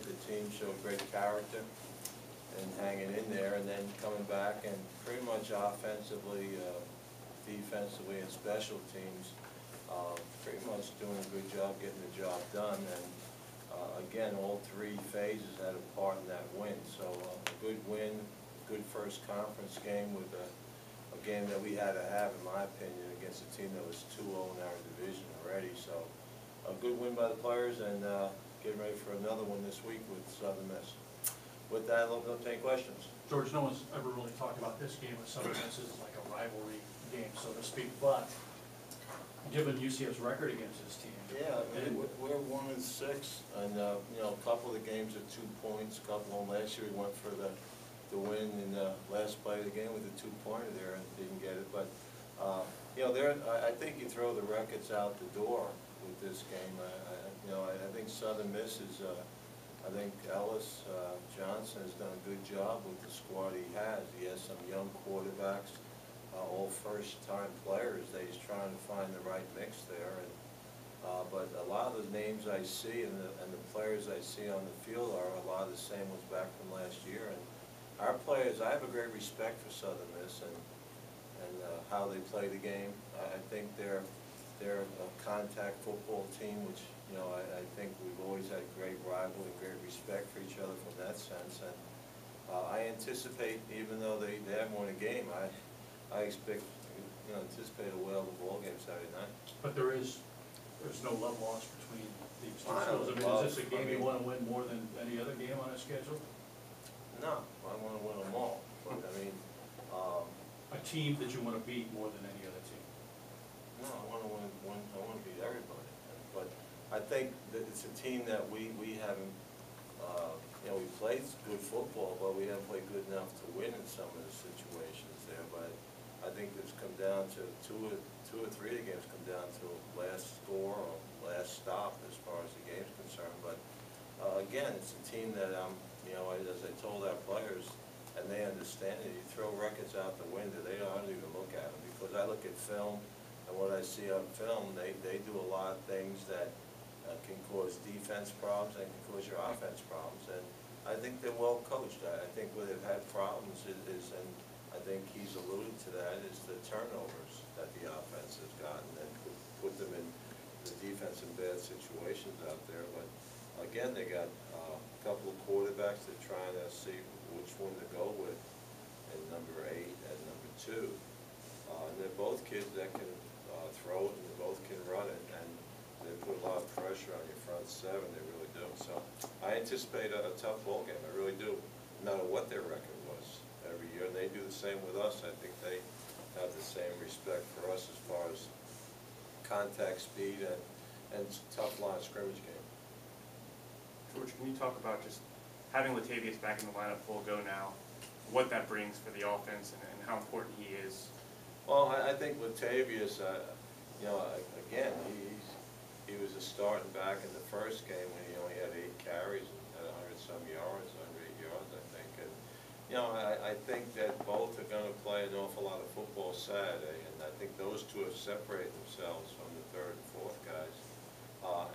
the team showed great character and hanging in there, and then coming back and pretty much offensively, defensively, and special teams, pretty much doing a good job getting the job done. And again, all three phases had a part in that win. So a good win, good first conference game with a game that we had to have, in my opinion, against a team that was 2-0 in our division already. So a good win by the players, and getting ready for another one this week with Southern Miss. With that, I'll open up to any questions. George, no one's ever really talked about this game with Southern Miss as like a rivalry game, so to speak, but given UCF's record against this team. Yeah, I mean, we're 1-6, and you know, a couple of the games are 2 points. A couple of them last year we went for the win in the last play of the game with a 2-pointer there and didn't get it. But you know, I think you throw the records out the door with this game. You know, I think Southern Miss is. I think Ellis Johnson has done a good job with the squad he has. He has some young quarterbacks, all first-time players that he's trying to find the right mix there. And but a lot of the names I see and the players I see on the field are a lot of the same ones back from last year. And our players, I have a great respect for Southern Miss and how they play the game. I think they're a contact football team, which, you know, I think we've always had great rivalry and great respect for each other from that sense. And I anticipate, even though they haven't won a game, I expect, you know, anticipate a well of a ball game Saturday night. But there's no love lost between these two schools. I mean, is this a game you want to win more than any other game on a schedule? No, I want to win them all. But I mean, a team that you want to beat more than any other team. No, I want to win. I want to beat everybody. But I think that it's a team that we haven't. You know, we played good football, but we haven't played good enough to win in some of the situations there. But I think it's come down to two or three of the games come down to last score or last stop as far as the game's concerned. But again, it's a team that you know, as I told our players, and they understand it. You throw records out the window, they don't even look at them, because I look at film, and what I see on film, they do a lot of things that can cause defense problems and can cause your offense problems. And I think they're well coached. I think where they've had problems is, and I think he's alluded to that, is the turnovers that the offense has gotten and put them in the defense in bad situations out there. But again, they got a couple of quarterbacks that are trying to see which one to go with, and number 8 and number 2. And they're both kids that can throw it, and they both can run it, and they put a lot of pressure on your front seven. They really do. So I anticipate a tough ball game. I really do. No matter what their record was every year, and they do the same with us. I think they have the same respect for us as far as contact speed and tough line scrimmage game. George, can you talk about just having Latavius back in the lineup full go now, what that brings for the offense and how important he is? Well, I think Latavius, you know, again, he was a starting back in the first game when he only had 8 carries and had 100-some yards, 108 yards, I think. And you know, I think that both are going to play an awful lot of football Saturday, and I think those two have separated themselves from the 3rd and 4th guys.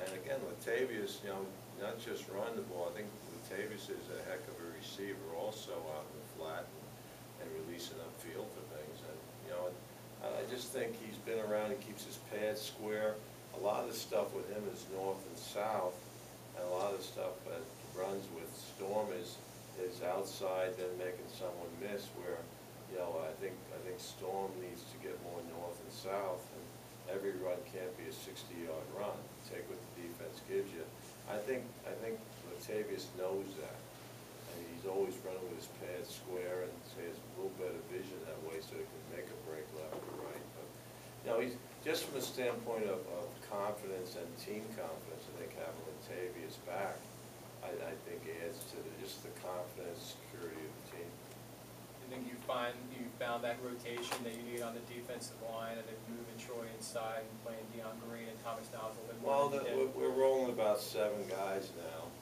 And again, Latavius, you know, not just run the ball. I think Latavius is a heck of a receiver also out in the flat and releasing upfield for things. And you know, I just think he's been around. He keeps his pads square. A lot of the stuff with him is north and south, and a lot of the stuff that runs with Storm is outside, then making someone miss. Where, you know, I think Storm needs to get more north and south, and every run can't be a 60-yard run. Take what the defense gives you. I think Latavius knows that, and he's always running with his pads square, and so he has a little better vision that way, so he can make a break left or right. But you know, he's just from a standpoint of confidence and team confidence. I think having Latavius back, I think adds to just the confidence, security of the team. I think you found that rotation that you need on the defensive line, and then moving Troy inside and playing Deion Green and Thomas Downs a little bit more. Well, we're rolling about 7 guys now.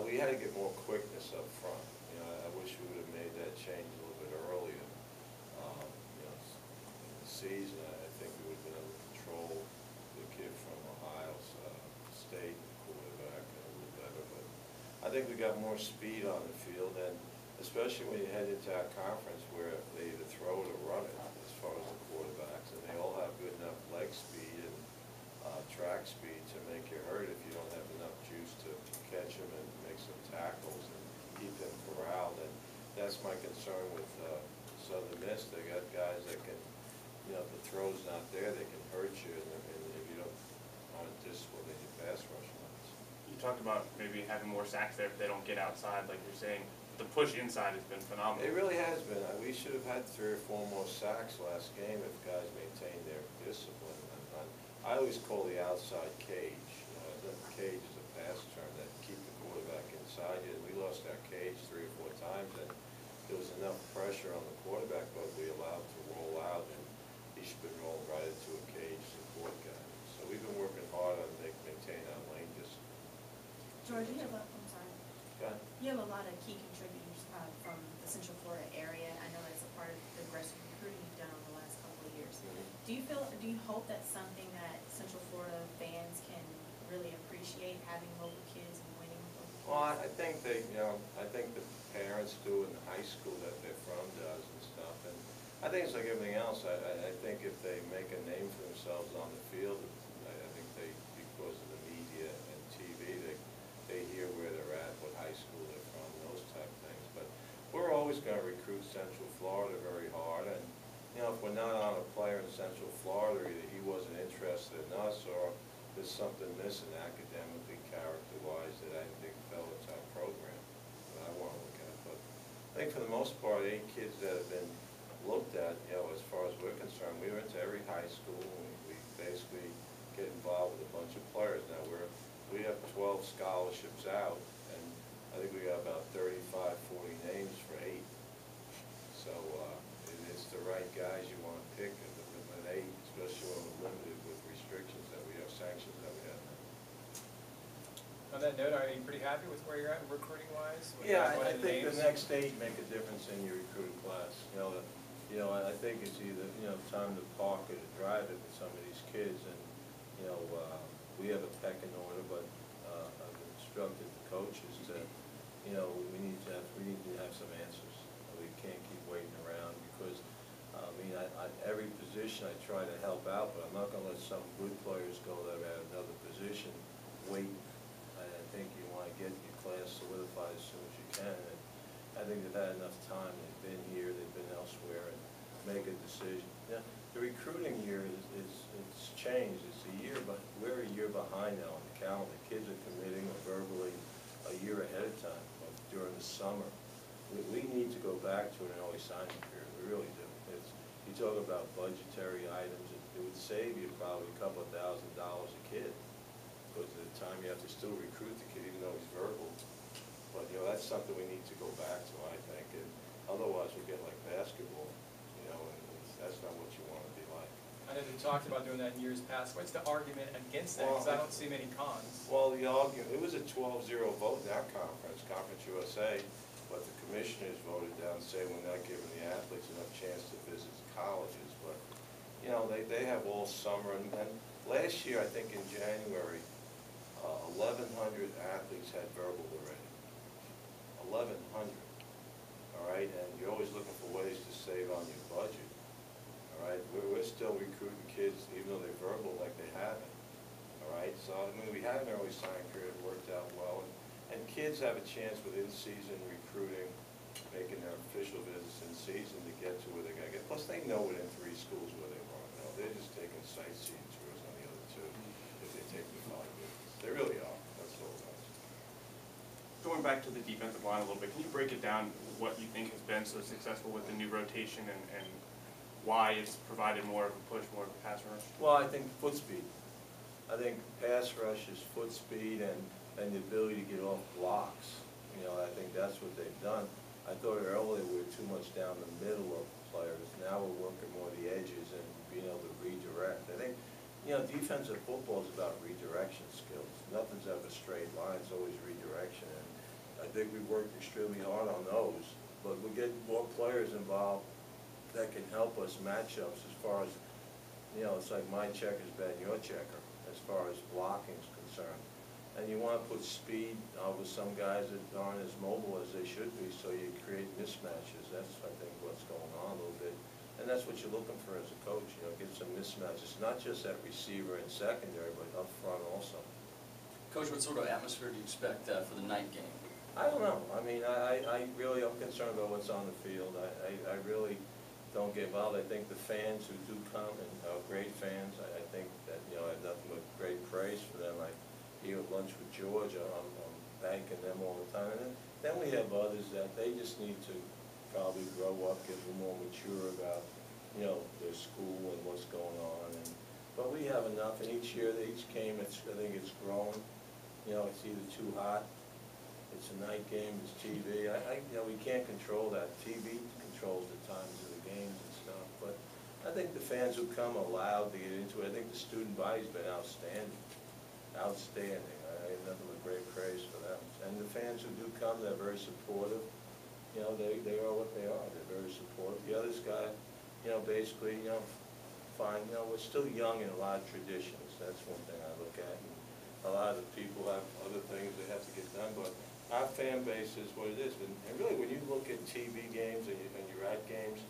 We had to get more quickness up front. You know, I wish we would have made that change a little bit earlier. You know, in the season, I think we would have been able to control the kid from Ohio State quarterback a little better. But think we got more speed on the field, and especially when you head into our conference where they either throw it or run it as far as the quarterbacks, and they all have good enough leg speed and track speed to make you hurt if you don't have enough juice to catch them and make some tackles and keep them corralled. And that's my concern with Southern Miss. They got guys that can, if the throw's not there, they can hurt you, and if you don't aren't disciplined in your pass rush lines. You talked about maybe having more sacks there if they don't get outside, like you're saying. The push inside has been phenomenal. It really has been. We should have had 3 or 4 more sacks last game if guys maintained their discipline. I always call the outside cage. The cage is a pass term that keep the quarterback inside you. We lost our cage 3 or 4 times, and there was enough pressure on the quarterback, but we allowed to roll out, and he should have been rolled right into a cage support guy. So we've been working hard on maintaining our lane distance. George, I'm sorry. Go ahead. You have a lot of key contributors from the Central Florida area. I know that's a part of the aggressive recruiting you've done over the last couple of years. Do you hope that's something that Central Florida fans can really appreciate, having local kids and winning local kids? Well, I think I think the parents do in the high school that they're from does and stuff. And I think it's like everything else. I think if they make a name for themselves on the field, I think because of the media and TV, they hear where they're at, what high school they're from, those type of things. But we're always going to recruit Central Florida very hard. And if we're not on a player in Central Florida, either he wasn't interested in us or there's something missing academically, character-wise, that I think fell into our program that I want to look at. But I think for the most part, 8 kids that have been looked at, as far as we're concerned, we went to every high school and we basically get involved with a bunch of players. Now we have 12 scholarships out, and I think we got about 35, 40 names for 8. So it's the right guys you want to pick with 8, especially when we're limited with restrictions that we have, sanctions that we have now. On that note, are you pretty happy with where you're at recruiting wise? Yeah, I think the next 8 make a difference in your recruiting class. I think it's either time to park or to drive it with some of these kids, and we have a pecking order, but I've instructed the coaches to we need to have some answers. We can't keep waiting around because every position I try to help out, but I'm not going to let some good players go that are at another position wait. I think you want to get your class solidified as soon as you can. And I think they've had enough time. They've been here, they've been elsewhere, and make a decision. Yeah, the recruiting year it's changed. It's a year, but we're a year behind now on the calendar. Kids are committing verbally a year ahead of time, like during the summer. We need to go back to an early signing period. We really do. You talk about budgetary items, it would save you probably a couple of $1,000 a kid. Because at the time you have to still recruit the kid even though he's verbal. But that's something we need to go back to, I think. And otherwise we get like basketball, and that's not what you want to be like. I know they talked about doing that in years past. What's the argument against that? Because I don't see many cons. Well, the argument, it was a 12-0 vote in our conference, Conference USA, but the commissioners voted down saying we're not giving the athletes enough chance to visit the colleges. But, they have all summer. And last year, I think in January, 1,100 athletes had verbal already. 1,100. All right? And you're always looking for ways to save on your budget. All right? We're still recruiting kids, even though they're verbal, like they haven't. All right? So, we had an early signing period, it worked out well. And kids have a chance with in-season recruiting, making their official visits in season to get to where they got to get. Plus, they know within 3 schools where they want to go. They're just taking sightseeing tours on the other 2 if they take the 5 visits. They really are. That's all it is. Going back to the defensive line a little bit, can you break it down what you think has been so successful with the new rotation and why it's provided more of a push, more of a pass rush? Well, I think foot speed. I think pass rush is foot speed and the ability to get off blocks. I think that's what they've done. I thought earlier we were too much down the middle of players. Now we're working more the edges and being able to redirect. I think, defensive football is about redirection skills. Nothing's ever straight line, it's always redirection. And I think we've worked extremely hard on those, but we get more players involved that can help us matchups as far as, it's like my checker's better than your checker as far as blocking is concerned. And you want to put speed with some guys that aren't as mobile as they should be, so you create mismatches. That's, I think, what's going on a little bit. And that's what you're looking for as a coach, you know, get some mismatches, not just at receiver and secondary, but up front also. Coach, what sort of atmosphere do you expect for the night game? I don't know. I mean, I really am concerned about what's on the field. I really don't get involved. I think the fans who do come, and great fans, I think that, you know, I have nothing but great praise for them. I eat at lunch with George. I'm thanking them all the time. And then we have others that they just need to probably grow up, get a little more mature about, you know, their school and what's going on. But we have enough, and each year, each game, I think it's growing. You know, it's either too hot, it's a night game, it's TV. You know, we can't control that. TV controls the times of the games and stuff. But I think the fans who come are allowed to get into it. I think the student body's been outstanding. Outstanding. I have nothing but great praise for them. And the fans who do come, they're very supportive. You know, they are what they are. They're very supportive. The others got, you know, basically, you know, fine. You know, we're still young in a lot of traditions. That's one thing I look at. And a lot of the people have other things they have to get done, but our fan base is what it is. And really, when you look at TV games and you're at games,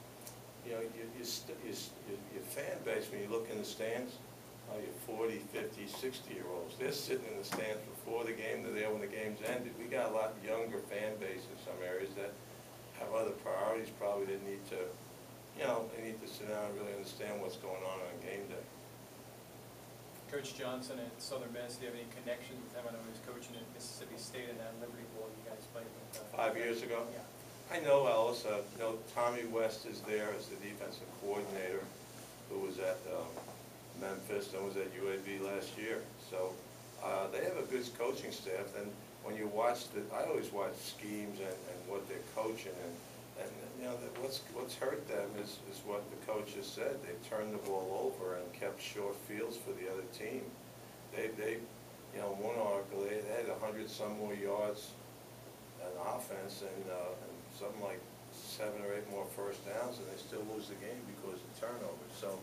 you know, your fan base, when you look in the stands, your 40, 50, 60-year-olds, they're sitting in the stands before the game, they're there when the game's ended. We got a lot younger fan base in some areas that have other priorities, probably they need to, you know, they need to sit down and really understand what's going on game day. Coach Johnson at Southern Miss, do you have any connections with him? I know he was coaching at Mississippi State in that Liberty Bowl you guys played with. 5 years ago? Yeah. I know Ellis. You know, Tommy West is there as the defensive coordinator, who was at Memphis and was at UAB last year. So they have a good coaching staff, and when you watch I always watch schemes and what they're coaching, and you know, what's hurt them is what the coach has said. They've turned the ball over and kept short fields for the other team. They you know, one article, they had 100-some more yards on offense and something like 7 or 8 more first downs, and they still lose the game because of turnovers. So,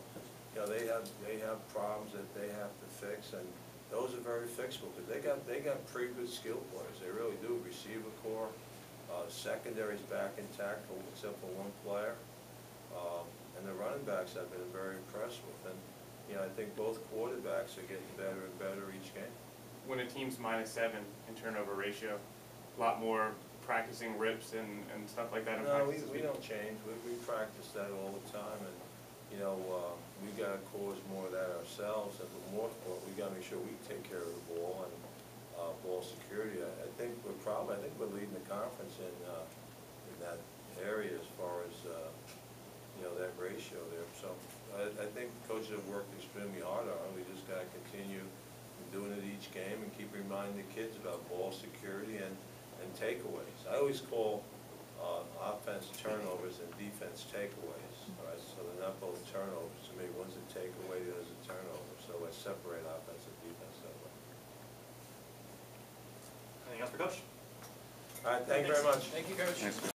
you know, they have problems that they have to fix, and those are very fixable because they got pretty good skill players. They really do. Receiver core. Secondary's back intact except for one player, and the running backs I've been very impressed with. And you know, I think both quarterbacks are getting better and better each game. When a team's -7 in turnover ratio, a lot more practicing rips and stuff like that in No, practice. we don't change. We practice that all the time, and you know, we got to cause more of that ourselves. And for more, we got to make sure we take care of the ball and ball security. I think we're leading the conference in that area as far as you know, that ratio there. So I think coaches have worked extremely hard on it. We just got to continue doing it each game and keep reminding the kids about ball security and takeaways. I always call offense turnovers and defense takeaways. All right, so they're not both turnovers to me. One's a takeaway, the other's a turnover. So I separate offense and defense that way. Anything else for Coach? All right, thank you very much. Thank you, Coach. Thanks.